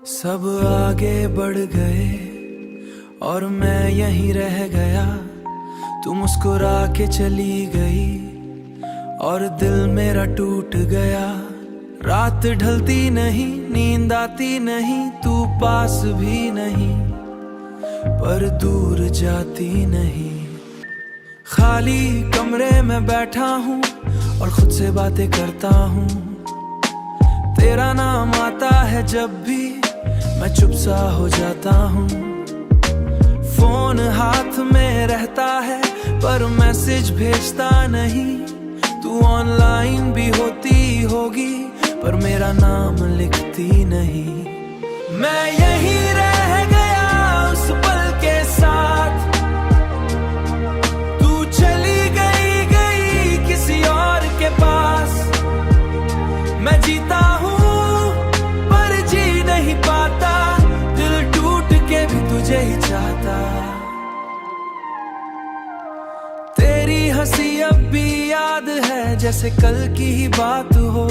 सब आगे बढ़ गए और मैं यहीं रह गया। तू मुस्कुरा के चली गई और दिल मेरा टूट गया। रात ढलती नहीं, नींद आती नहीं, तू पास भी नहीं पर दूर जाती नहीं। खाली कमरे में बैठा हूँ और खुद से बातें करता हूँ। तेरा नाम आता है जब भी मैं चुप सा हो जाता हूँ। फोन हाथ में रहता है पर मैसेज भेजता नहीं। तू ऑनलाइन भी होती होगी पर मेरा नाम लिखती नहीं। मैं यहीं रह गया उस पल के साथ। तू चली गई किसी और के पास। मैं जीता हूँ पर जी नहीं पाता। दिल टूट के भी तुझे ही चाहता। तेरी हंसी अब भी याद है जैसे कल की ही बात हो।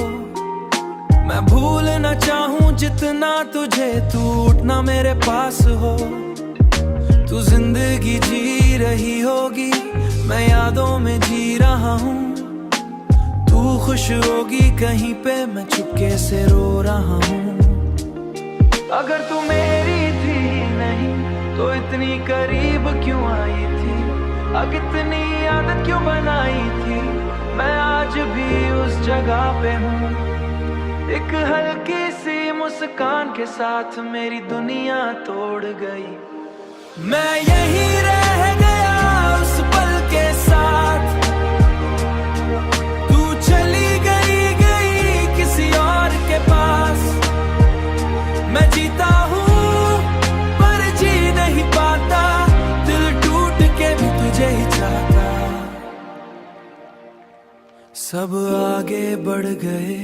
मैं भूलना चाहूँ जितना तुझे, तू उठना मेरे पास हो। तू जिंदगी जी रही होगी, मैं यादों में जी रहा हूँ। तू खुश होगी कहीं पे, मैं चुपके से रो रहा हूँ। अगर तू मेरी थी नहीं तो इतनी करीब क्यों आई थी? अब इतनी आदत क्यों बनाई थी? मैं आज भी उस जगह पे हूँ। एक हल्की सी मुस्कान के साथ मेरी दुनिया तोड़ गई। मैं यहीं रह गया उस पल के साथ। तू चली गई किसी और के पास। मैं जीता हूँ पर जी नहीं पाता। दिल टूट के भी तुझे ही चाहता। सब आगे बढ़ गए।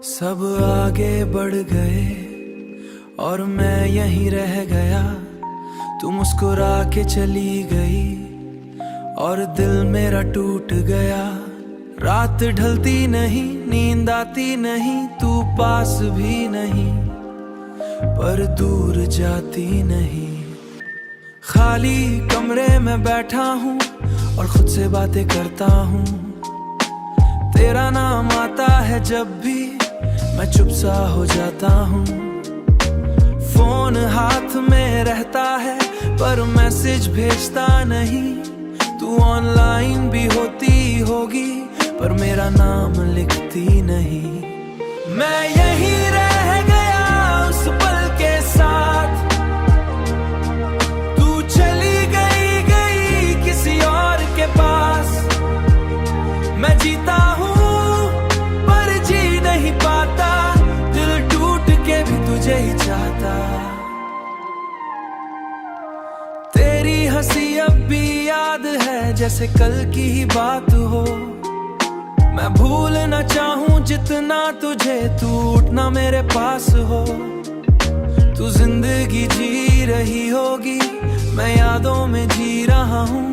सब आगे बढ़ गए और मैं यहीं रह गया। तू मुस्कुरा के चली गई और दिल मेरा टूट गया। रात ढलती नहीं, नींद आती नहीं, तू पास भी नहीं पर दूर जाती नहीं। खाली कमरे में बैठा हूँ और खुद से बातें करता हूँ। तेरा नाम आता है जब भी मैं चुप सा हो जाता हूँ। फोन हाथ में रहता है पर मैसेज भेजता नहीं। तू ऑनलाइन भी होती होगी पर मेरा नाम लिखती नहीं। मैं यहीं रह गया उस पल के साथ। तू चली गई किसी और के पास। मैं जीता हूँ पर जी नहीं पाता। दिल टूट के भी तुझे ही चाहता। तेरी हंसी अब भी याद है जैसे कल की ही बात हो। मैं भूलना चाहूँ जितना तुझे, तू उठना मेरे पास हो। तू जिंदगी जी रही होगी, मैं यादों में जी रहा हूँ।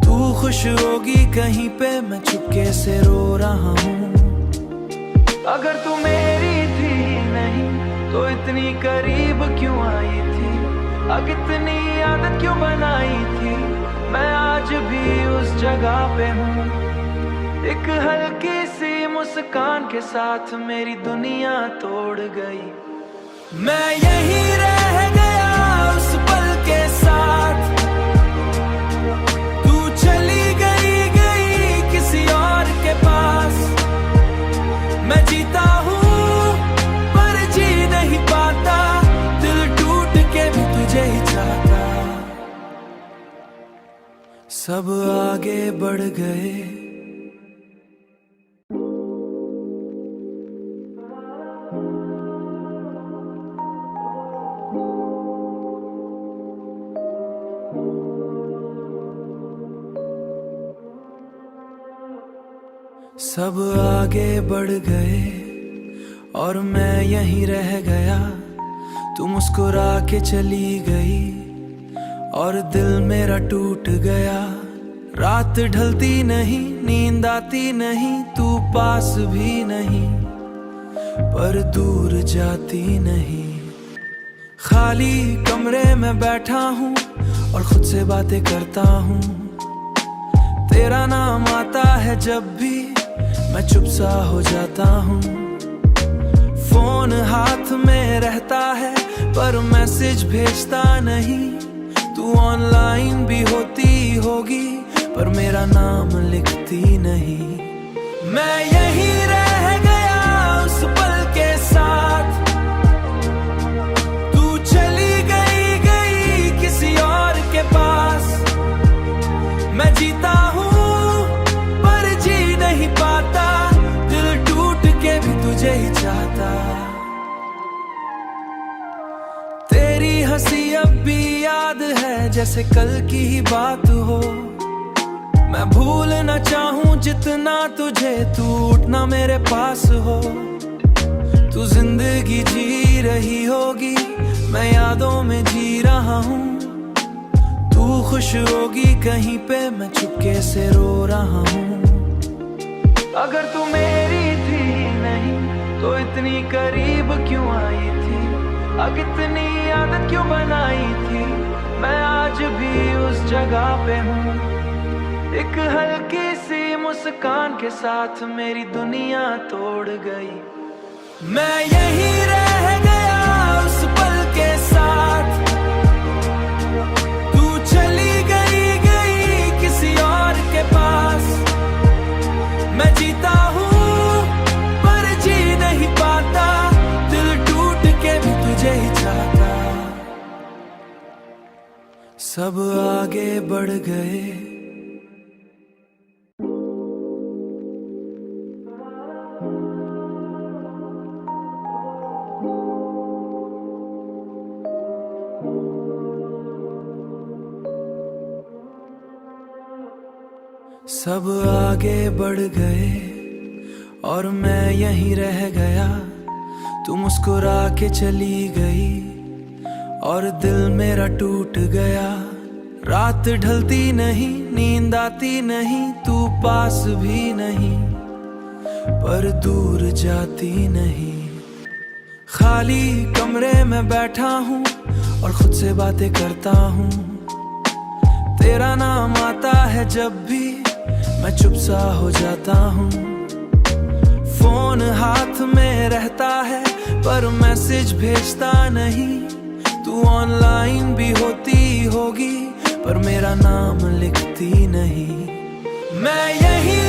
तू खुश होगी कहीं पे, मैं चुपके से रो रहा हूँ। अगर तू मेरी थी नहीं तो इतनी करीब क्यों आई थी? अब इतनी आदत क्यों बनाई थी? मैं आज भी उस जगह पे हूँ। एक हल्की सी मुस्कान के साथ मेरी दुनिया तोड़ गई। मैं यहीं रह गया उस पल के साथ। तू चली गई किसी और के पास। मैं जीता हूँ पर जी नहीं पाता। दिल टूट के भी तुझे ही चाहता। सब आगे बढ़ गए। सब आगे बढ़ गए और मैं यहीं रह गया। तू मुस्कुरा के चली गई और दिल मेरा टूट गया। रात ढलती नहीं, नींद आती नहीं, तू पास भी नहीं पर दूर जाती नहीं। खाली कमरे में बैठा हूँ और खुद से बातें करता हूँ। तेरा नाम आता है जब भी मैं चुप सा हो जाता हूँ। फोन हाथ में रहता है पर मैसेज भेजता नहीं। तू ऑनलाइन भी होती होगी पर मेरा नाम लिखती नहीं। मैं यहीं रह गया उस पल के साथ। तू चली गई किसी और के पास। मैं जीता हूँ पर जी नहीं पाता, दिल टूट के भी तुझे ही चाहता। तेरी हंसी अब भी याद है जैसे कल की ही बात हो। मैं भूलना चाहूँ जितना तुझे, तू उठना मेरे पास हो। तू जिंदगी जी रही होगी, मैं यादों में जी रहा हूँ। तू खुश होगी कहीं पे, मैं चुपके से रो रहा हूँ। अगर तू मेरी थी नहीं तो इतनी करीब क्यों आई थी? अब इतनी आदत क्यों बनाई थी? मैं आज भी उस जगह पे हूँ। एक हल्की सी मुस्कान के साथ मेरी दुनिया तोड़ गई। मैं यहीं रह गया उस पल के साथ। तू चली गई किसी और के पास। मैं जीता हूँ पर जी नहीं पाता, दिल टूट के भी तुझे ही चाहता। सब आगे बढ़ गए सब आगे बढ़ गए और मैं यहीं रह गया। तू मुस्कुरा के चली गई और दिल मेरा टूट गया। रात ढलती नहीं, नींद आती नहीं, तू पास भी नहीं पर दूर जाती नहीं। खाली कमरे में बैठा हूँ और खुद से बातें करता हूँ। तेरा नाम आता है जब भी मैं चुप सा हो जाता हूँ। फोन हाथ में रहता है पर मैसेज भेजता नहीं। तू ऑनलाइन भी होती होगी पर मेरा नाम लिखती नहीं। मैं यहीं